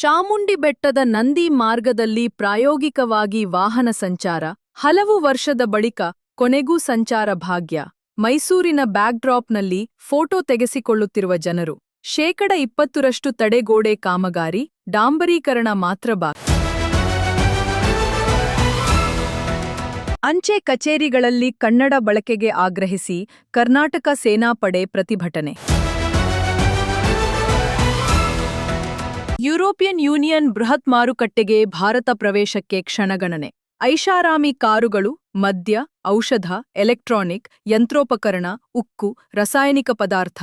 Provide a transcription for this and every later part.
ಚಾಮುಂಡಿ ಬೆಟ್ಟದ ನಂದಿ ಮಾರ್ಗದಲ್ಲಿ ಪ್ರಾಯೋಗಿಕವಾಗಿ ವಾಹನ ಸಂಚಾರ, ಹಲವು ವರ್ಷದ ಬಳಿಕ ಕೊನೆಗೂ ಸಂಚಾರ ಭಾಗ್ಯ. ಮೈಸೂರಿನ ಬ್ಯಾಕ್ಡ್ರಾಪ್ನಲ್ಲಿ ಫೋಟೋ ತೆಗೆಸಿಕೊಳ್ಳುತ್ತಿರುವ ಜನರು. 20% ತಡೆಗೋಡೆ ಕಾಮಗಾರಿ, ಡಾಂಬರೀಕರಣ ಮಾತ್ರ ಬಾಕಿ. ಅಂಚೆ ಕಚೇರಿಗಳಲ್ಲಿ ಕನ್ನಡ ಬಳಕೆಗೆ ಆಗ್ರಹಿಸಿ ಕರ್ನಾಟಕ ಸೇನಾಪಡೆ ಪ್ರತಿಭಟನೆ. ಯುರೋಪಿಯನ್ ಯೂನಿಯನ್ ಬೃಹತ್ ಮಾರುಕಟ್ಟೆಗೆ ಭಾರತ ಪ್ರವೇಶಕ್ಕೆ ಕ್ಷಣಗಣನೆ. ಐಷಾರಾಮಿ ಕಾರುಗಳು, ಮದ್ಯ, ಔಷಧ, ಎಲೆಕ್ಟ್ರಾನಿಕ್, ಯಂತ್ರೋಪಕರಣ, ಉಕ್ಕು, ರಾಸಾಯನಿಕ ಪದಾರ್ಥ.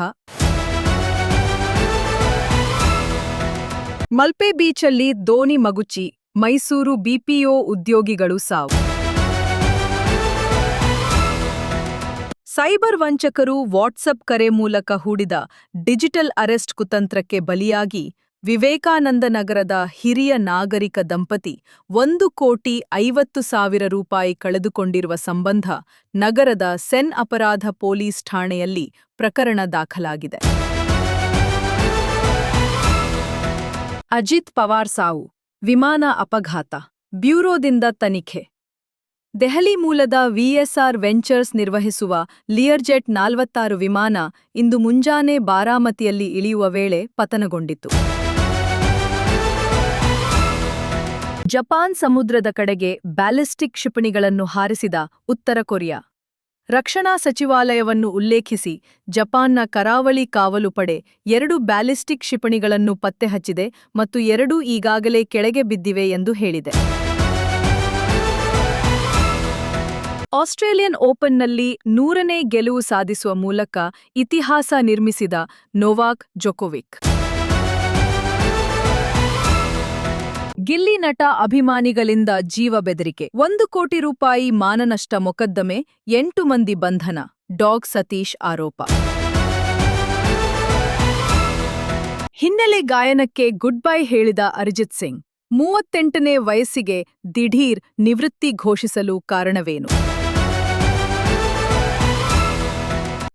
ಮಲ್ಪೆ ಬೀಚಲ್ಲಿ ದೋಣಿ ಮಗುಚಿ, ಮೈಸೂರು ಬಿಪಿಒ ಉದ್ಯೋಗಿಗಳು ಸಾವು. ಸೈಬರ್ ವಂಚಕರು ವಾಟ್ಸಪ್ ಕರೆ ಮೂಲಕ ಹೂಡಿದ ಡಿಜಿಟಲ್ ಅರೆಸ್ಟ್ ಕುತಂತ್ರಕ್ಕೆ ಬಲಿಯಾಗಿ ವಿವೇಕಾನಂದ ನಗರದ ಹಿರಿಯ ನಾಗರಿಕ ದಂಪತಿ 1,50,00,000 ರೂಪಾಯಿ ಕಳೆದುಕೊಂಡಿರುವ ಸಂಬಂಧ ನಗರದ ಸೆನ್ ಅಪರಾಧ ಪೊಲೀಸ್ ಠಾಣೆಯಲ್ಲಿ ಪ್ರಕರಣ ದಾಖಲಾಗಿದೆ. ಅಜಿತ್ ಪವಾರ್ ಸಾವು, ವಿಮಾನ ಅಪಘಾತ, ಬ್ಯೂರೋದಿಂದ ತನಿಖೆ. ದೆಹಲಿ ಮೂಲದ ವಿಎಸ್ಆರ್ ವೆಂಚರ್ಸ್ ನಿರ್ವಹಿಸುವ ಲಿಯರ್ಜೆಟ್ 46 ವಿಮಾನ ಇಂದು ಮುಂಜಾನೆ ಬಾರಾಮತಿಯಲ್ಲಿ ಇಳಿಯುವ ವೇಳೆ ಪತನಗೊಂಡಿತು. ಜಪಾನ್ ಸಮುದ್ರದ ಕಡೆಗೆ ಬ್ಯಾಲಿಸ್ಟಿಕ್ ಕ್ಷಿಪಣಿಗಳನ್ನು ಹಾರಿಸಿದ ಉತ್ತರ ಕೊರಿಯಾ. ರಕ್ಷಣಾ ಸಚಿವಾಲಯವನ್ನು ಉಲ್ಲೇಖಿಸಿ ಜಪಾನ್ನ ಕರಾವಳಿ ಕಾವಲು ಪಡೆ 2 ಬ್ಯಾಲಿಸ್ಟಿಕ್ ಕ್ಷಿಪಣಿಗಳನ್ನು ಪತ್ತೆಹಚ್ಚಿದೆ ಮತ್ತು 2 ಈಗಾಗಲೇ ಕೆಳಗೆ ಬಿದ್ದಿವೆ ಎಂದು ಹೇಳಿದೆ. ಆಸ್ಟ್ರೇಲಿಯನ್ ಓಪನ್ನಲ್ಲಿ 100ನೇ ಗೆಲುವು ಸಾಧಿಸುವ ಮೂಲಕ ಇತಿಹಾಸ ನಿರ್ಮಿಸಿದ ನೊವಾಕ್ ಜೊಕೋವಿಕ್. ಗಿಲ್ಲಿ ನಟ ಅಭಿಮಾನಿಗಳಿಂದ ಜೀವ ಬೆದರಿಕೆ, 1 ಕೋಟಿ ರೂಪಾಯಿ ಮಾನನಷ್ಟ ಮೊಕದ್ದಮೆ, 8 ಮಂದಿ ಬಂಧನ, ಡಾಗ್ ಸತೀಶ್ ಆರೋಪ. ಹಿನ್ನೆಲೆ ಗಾಯನಕ್ಕೆ ಗುಡ್ ಬೈ ಹೇಳಿದ ಅರಿಜಿತ್ ಸಿಂಗ್, 38ನೇ ವಯಸ್ಸಿಗೆ ದಿಢೀರ್ ನಿವೃತ್ತಿ ಘೋಷಿಸಲು ಕಾರಣವೇನು?